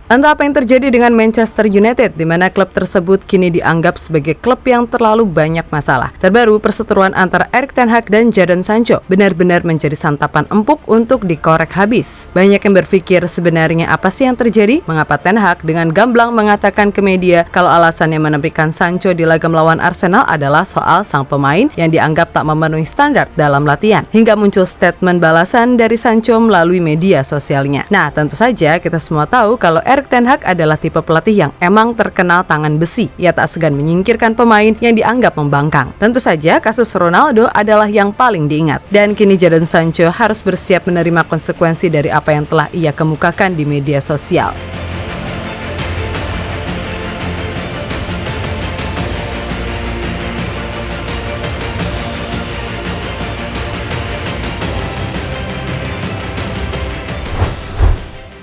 Entah apa yang terjadi dengan Manchester United, di mana klub tersebut kini dianggap sebagai klub yang terlalu banyak masalah. Terbaru, perseteruan antara Erik ten Hag dan Jadon Sancho benar-benar menjadi santapan empuk untuk dikorek habis. Banyak yang berpikir sebenarnya apa sih yang terjadi? Mengapa ten Hag dengan gamblang mengatakan ke media kalau alasannya menepikan Sancho di laga melawan Arsenal adalah soal sang pemain yang dianggap tak memenuhi standar dalam latihan. Hingga muncul statement balasan dari Sancho melalui media sosialnya. Nah, tentu saja kita semua tahu kalau Erik ten Hag adalah tipe pelatih yang emang terkenal tangan besi. Ia tak segan menyingkirkan pemain yang dianggap membangkang. Tentu saja kasus Ronaldo adalah yang paling diingat. Dan kini Jadon Sancho harus bersiap menerima konsekuensi dari apa yang telah ia kemukakan di media sosial.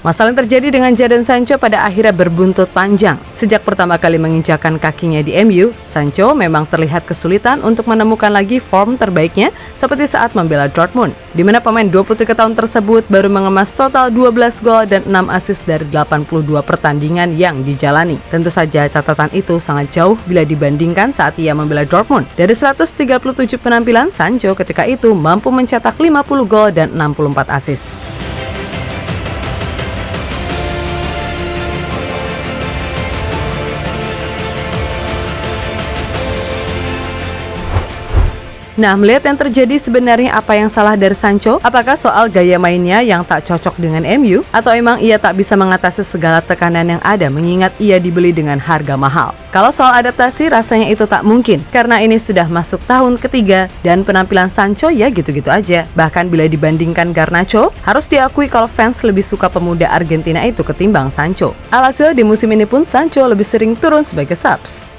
Masalah yang terjadi dengan Jadon Sancho pada akhirnya berbuntut panjang. Sejak pertama kali menginjakan kakinya di MU, Sancho memang terlihat kesulitan untuk menemukan lagi form terbaiknya seperti saat membela Dortmund, di mana pemain 23 tahun tersebut baru mengemas total 12 gol dan 6 assist dari 82 pertandingan yang dijalani. Tentu saja catatan itu sangat jauh bila dibandingkan saat ia membela Dortmund. Dari 137 penampilan, Sancho ketika itu mampu mencetak 50 gol dan 64 assist. Nah, melihat yang terjadi sebenarnya apa yang salah dari Sancho? Apakah soal gaya mainnya yang tak cocok dengan MU? Atau emang ia tak bisa mengatasi segala tekanan yang ada mengingat ia dibeli dengan harga mahal? Kalau soal adaptasi rasanya itu tak mungkin karena ini sudah masuk tahun ketiga dan penampilan Sancho ya gitu-gitu aja. Bahkan bila dibandingkan Garnacho, harus diakui kalau fans lebih suka pemuda Argentina itu ketimbang Sancho. Alhasil di musim ini pun Sancho lebih sering turun sebagai subs.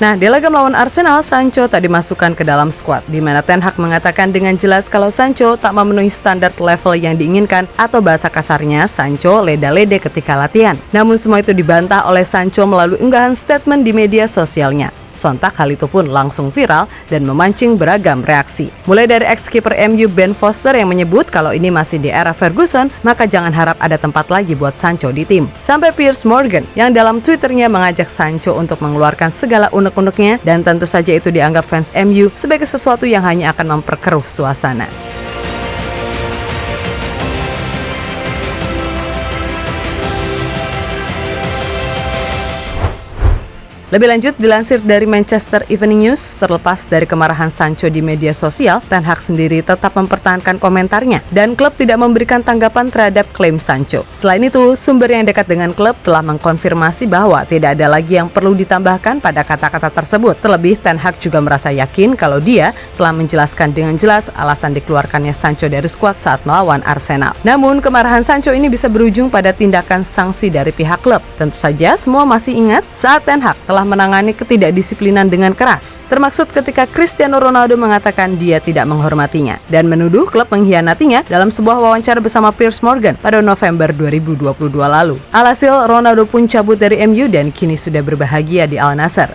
Nah, di laga melawan Arsenal, Sancho tak dimasukkan ke dalam skuad, di mana Ten Hag mengatakan dengan jelas kalau Sancho tak memenuhi standar level yang diinginkan atau bahasa kasarnya, Sancho leda-lede ketika latihan. Namun semua itu dibantah oleh Sancho melalui unggahan statement di media sosialnya. Sontak hal itu pun langsung viral dan memancing beragam reaksi. Mulai dari ex-kiper MU Ben Foster yang menyebut kalau ini masih di era Ferguson, maka jangan harap ada tempat lagi buat Sancho di tim. Sampai Piers Morgan yang dalam Twitternya mengajak Sancho untuk mengeluarkan segala unek-uneknya dan tentu saja itu dianggap fans MU sebagai sesuatu yang hanya akan memperkeruh suasana. Lebih lanjut, dilansir dari Manchester Evening News, terlepas dari kemarahan Sancho di media sosial, Ten Hag sendiri tetap mempertahankan komentarnya dan klub tidak memberikan tanggapan terhadap klaim Sancho. Selain itu, sumber yang dekat dengan klub telah mengkonfirmasi bahwa tidak ada lagi yang perlu ditambahkan pada kata-kata tersebut. Terlebih, Ten Hag juga merasa yakin kalau dia telah menjelaskan dengan jelas alasan dikeluarkannya Sancho dari skuad saat melawan Arsenal. Namun, kemarahan Sancho ini bisa berujung pada tindakan sanksi dari pihak klub. Tentu saja, semua masih ingat saat Ten Hag telah menangani ketidakdisiplinan dengan keras, termaksud ketika Cristiano Ronaldo mengatakan dia tidak menghormatinya dan menuduh klub mengkhianatinya dalam sebuah wawancara bersama Piers Morgan pada November 2022 lalu. Alhasil, Ronaldo pun cabut dari MU dan kini sudah berbahagia di Al Nassr.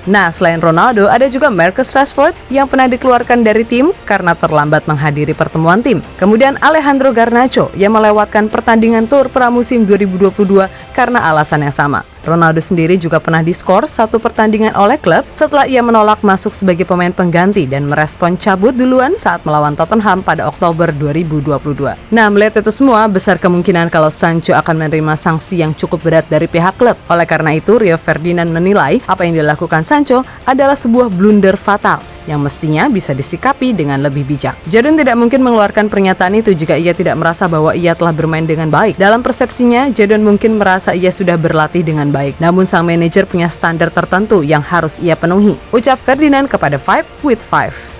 Nah, selain Ronaldo, ada juga Marcus Rashford yang pernah dikeluarkan dari tim karena terlambat menghadiri pertemuan tim. Kemudian Alejandro Garnacho yang melewatkan pertandingan tur pramusim 2022 karena alasan yang sama. Ronaldo sendiri juga pernah diskor satu pertandingan oleh klub setelah ia menolak masuk sebagai pemain pengganti dan merespon cabut duluan saat melawan Tottenham pada Oktober 2022. Nah, melihat itu semua, besar kemungkinan kalau Sancho akan menerima sanksi yang cukup berat dari pihak klub. Oleh karena itu, Rio Ferdinand menilai apa yang dilakukan Sancho adalah sebuah blunder fatal yang mestinya bisa disikapi dengan lebih bijak. Jadon tidak mungkin mengeluarkan pernyataan itu jika ia tidak merasa bahwa ia telah bermain dengan baik. Dalam persepsinya, Jadon mungkin merasa ia sudah berlatih dengan baik. Namun sang manajer punya standar tertentu yang harus ia penuhi. Ucap Ferdinand kepada 5 with 5.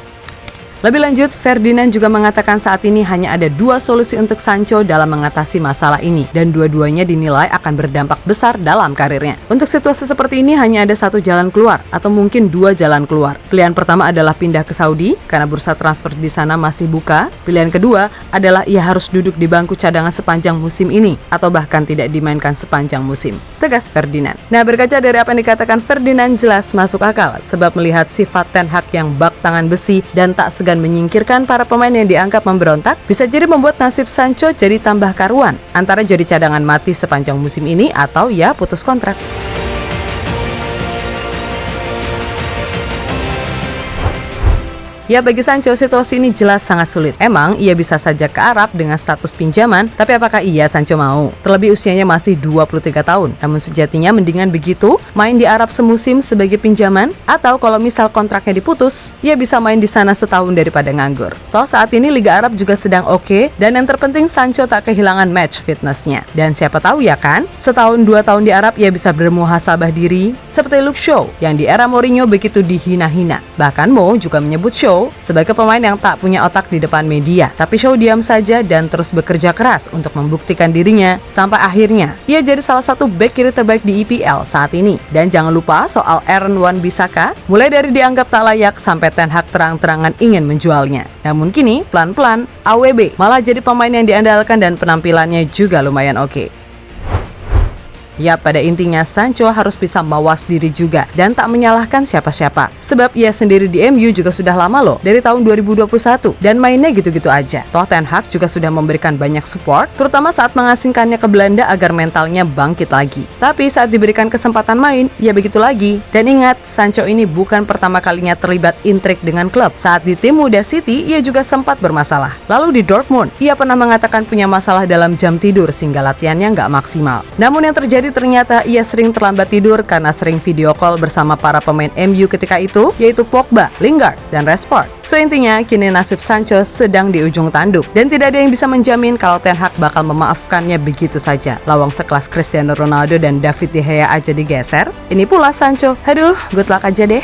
Lebih lanjut, Ferdinand juga mengatakan saat ini hanya ada 2 solusi untuk Sancho dalam mengatasi masalah ini, dan dua-duanya dinilai akan berdampak besar dalam karirnya. Untuk situasi seperti ini hanya ada 1 jalan keluar, atau mungkin 2 jalan keluar. Pilihan pertama adalah pindah ke Saudi, karena bursa transfer di sana masih buka. Pilihan kedua adalah ia harus duduk di bangku cadangan sepanjang musim ini, atau bahkan tidak dimainkan sepanjang musim, tegas Ferdinand. Nah, berkaca dari apa yang dikatakan Ferdinand jelas masuk akal, sebab melihat sifat Ten Hag yang bak tangan besi dan tak segan menyingkirkan para pemain yang dianggap memberontak, bisa jadi membuat nasib Sancho jadi tambah karuan, antara jadi cadangan mati sepanjang musim ini atau ya putus kontrak. Ya, bagi Sancho situasi ini jelas sangat sulit. Emang ia bisa saja ke Arab dengan status pinjaman, tapi apakah iya Sancho mau? Terlebih usianya masih 23 tahun. Namun sejatinya mendingan begitu, main di Arab semusim sebagai pinjaman, atau kalau misal kontraknya diputus, ia bisa main di sana setahun daripada nganggur. Toh saat ini Liga Arab juga sedang oke, dan yang terpenting Sancho tak kehilangan match fitnessnya. Dan siapa tahu ya kan, setahun 2 tahun di Arab ia bisa bermuhasabah diri, seperti Luke Shaw yang di era Mourinho begitu dihina-hina. Bahkan Mo juga menyebut Shaw sebagai pemain yang tak punya otak di depan media, tapi Shaw diam saja dan terus bekerja keras untuk membuktikan dirinya sampai akhirnya ia jadi salah satu bek kiri terbaik di EPL saat ini. Dan jangan lupa soal Aaron Wan-Bissaka, mulai dari dianggap tak layak sampai Ten Hag terang-terangan ingin menjualnya. Namun kini pelan-pelan AWB malah jadi pemain yang diandalkan dan penampilannya juga lumayan oke. Ya, pada intinya Sancho harus bisa mawas diri juga dan tak menyalahkan siapa-siapa. Sebab ia sendiri di MU juga sudah lama loh, dari tahun 2021, dan mainnya gitu-gitu aja. Toh Ten Hag juga sudah memberikan banyak support, terutama saat mengasingkannya ke Belanda agar mentalnya bangkit lagi. Tapi saat diberikan kesempatan main, ya begitu lagi. Dan ingat, Sancho ini bukan pertama kalinya terlibat intrik dengan klub. Saat di tim muda City, ia juga sempat bermasalah. Lalu di Dortmund, ia pernah mengatakan punya masalah dalam jam tidur sehingga latihannya nggak maksimal. Namun yang terjadi ternyata ia sering terlambat tidur karena sering video call bersama para pemain MU ketika itu, yaitu Pogba, Lingard, dan Rashford. So intinya, kini nasib Sancho sedang di ujung tanduk, dan tidak ada yang bisa menjamin kalau Ten Hag bakal memaafkannya begitu saja. Lawang sekelas Cristiano Ronaldo dan David De Gea aja digeser, ini pula Sancho. Aduh, good luck aja deh.